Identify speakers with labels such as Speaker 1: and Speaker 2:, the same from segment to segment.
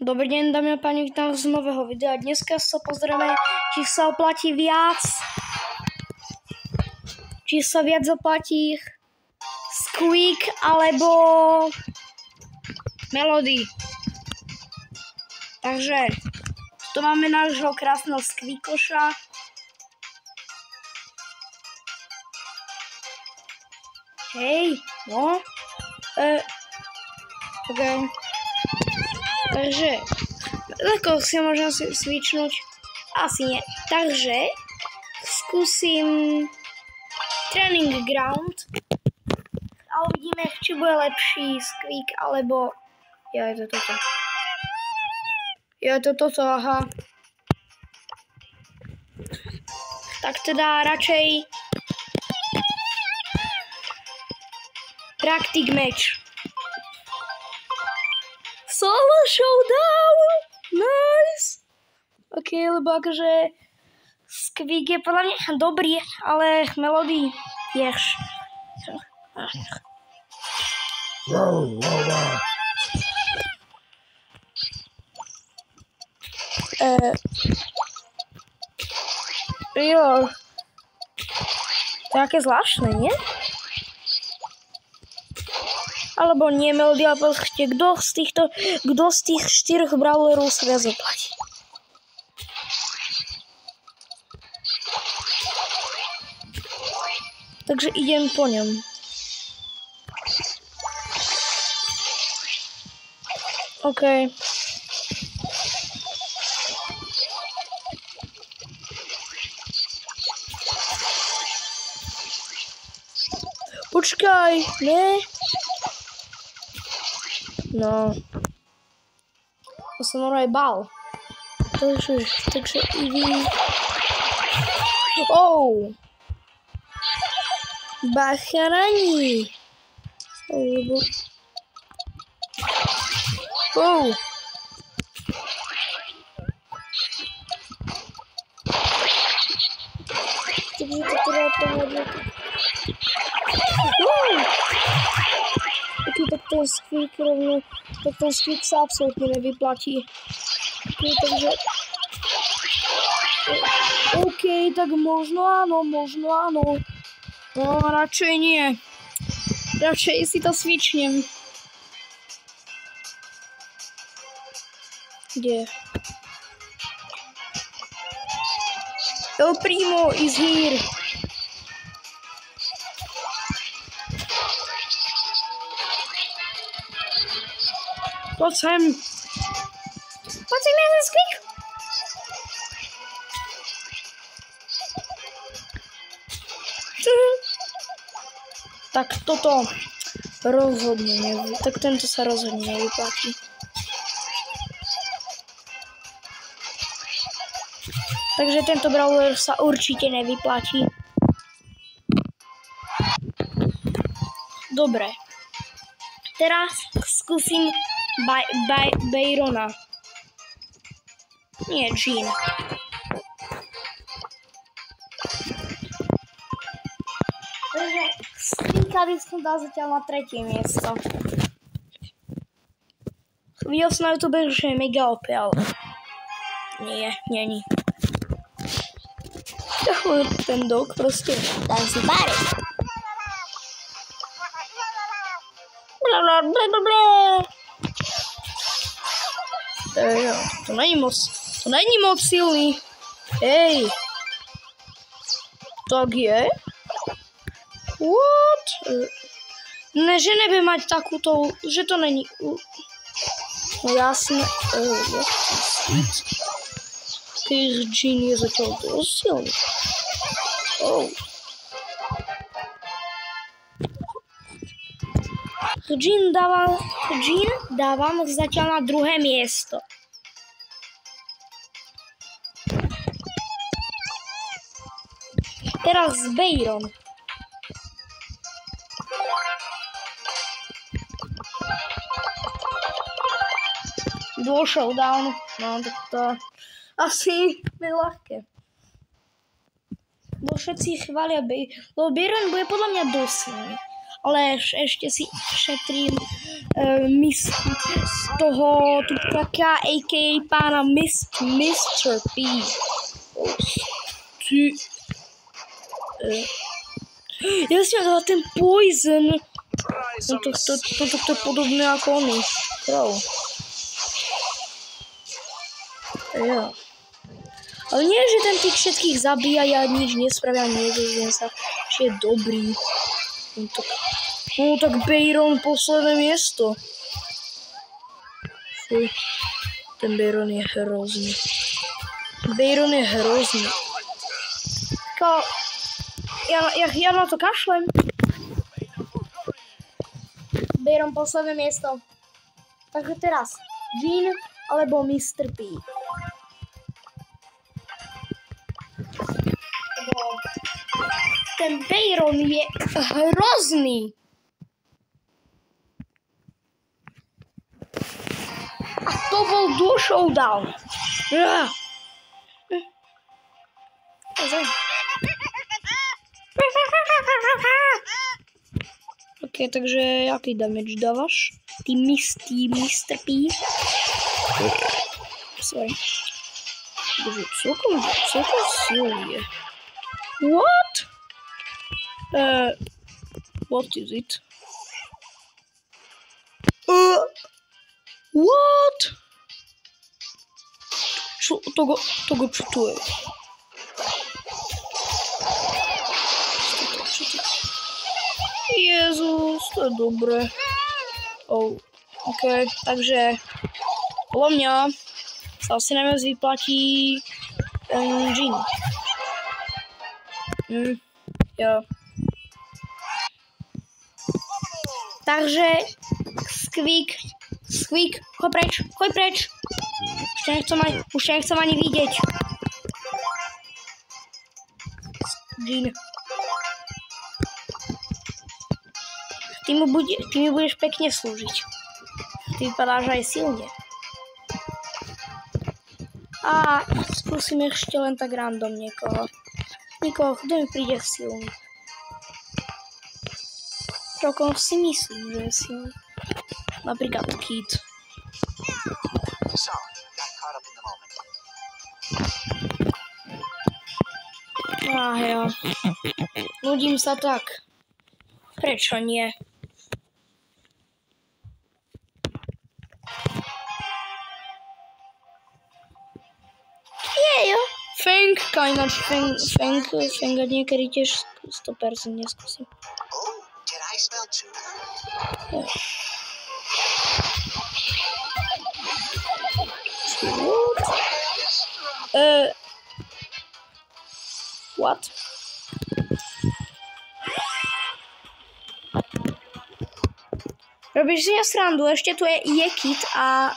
Speaker 1: Dobrý deň, dámy a páni, vítam z nového videa. Dneska sa pozrieme, či sa oplatí viac. Či sa viac oplatí Squeak alebo Melody. Takže tu máme nášho krásneho Squeakoša. Hej, no. Okay. Takže, ako si môžem switchnúť? Asi nie. Takže, skúsim Training Ground. A uvidíme, či bude lepší Squeak, alebo... Ja, je to toto. Je to toto, aha. Tak teda radšej... Practic Match. Solo showdown! Nice! Ok, lebo akože Squeak je podľa mňa dobrý, ale Melody tiež. Jo. To je aké zvláštne, nie? Alebo nie Melody, ale proste kto z tých štyroch brawlerov sa viac oplatí. Takže idem po ňom. OK. Počkaj, ne? No. To som normálne bál. Takže idí. Oh! Bacha na ní. Oh! Takže to teda pomohlo. Tak ten Squeak rovno, tak ten Squeak sa absolútne nevyplatí. Okay, takže... OK, tak možno áno. No, radšej nie. Radšej si to switchnem. Kde? El Primo is here. Poď sem. Poď sem, ja som Squeak. Tak toto rozhodne tak tento sa rozhodne nevyplatí. Takže tento brawler sa určite nevyplatí. Dobre. Teraz skúsim Byrona. Nie, Jean. Takže Squeaka by som dal zatiaľ na 3. miesto. Videl som na YouTube, že je mega OP, ale nie, není. Ten dog proste dá si báre. To není moc silný. Hej. Tak je? What? Ne, že nebudem mať takúto, že to není... No jasne. Keď Jean je zatiaľ dosť silný. Oh. Jean dávam zatiaľ na 2. miesto. Teraz Byron. Duo showdown. No, tak to asi je ľahké. Bo všetci chvália lebo Byron bude podľa mňa dosť silný. Ale ešte si šetrím z toho tupaka, a.k.a. pána Mr. P. Ja si mám dala ten poison. No to podobné ako oni. Krov. Ja. Ale nie, že ten tých všetkých zabíja, ja nič nespravia, nedozviem sa, že je dobrý. No tak Bayron posledné miesto. Fuj. Ten Bayron je hrozný. Bayron je hrozný. Ja na to kašlem. Bayron posledné miesto. Takže teraz Jean alebo Mr. P. Ten Bayron je hrozný. A to bol do showdown. Ok, takže jaký damage dávaš? Ty Mr. P? Sorry. Bože, celkom silný je. What? What is it? What? Toho čo to je? Jezus, to je dobré. Oh, ok, takže podľa mňa sa asi najviac vyplatí Jean. Jo. Takže Squeak, choď preč. Už nechcem ani vidieť. Jean. Ty mi budeš pekne slúžiť. Ty vypadáš aj silne. A skúsim ešte len tak random niekoho. Kto mi príde silný. Celkom si myslím, že je silný. Napríklad Kid. Ja. Nudím sa tak. Prečo nie? Fenga niekedy tiež 100% neskúsim. What? Robíš si mňa srandu, ešte tu je Jekit a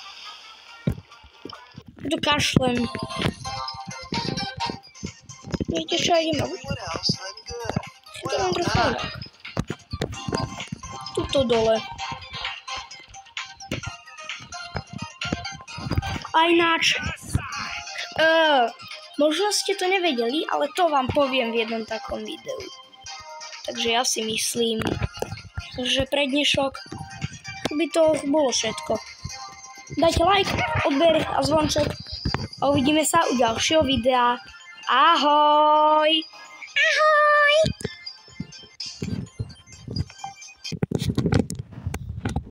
Speaker 1: tu kašlem. Viete, čo idem robiť? Si to mám trochu inak. Tuto dole. A ináč, možno ste to nevedeli, ale to vám poviem v jednom takom videu. Takže ja si myslím, že pre dnešok by to bolo všetko. Dajte like, odber a zvonček a uvidíme sa u ďalšieho videa. Ahoj!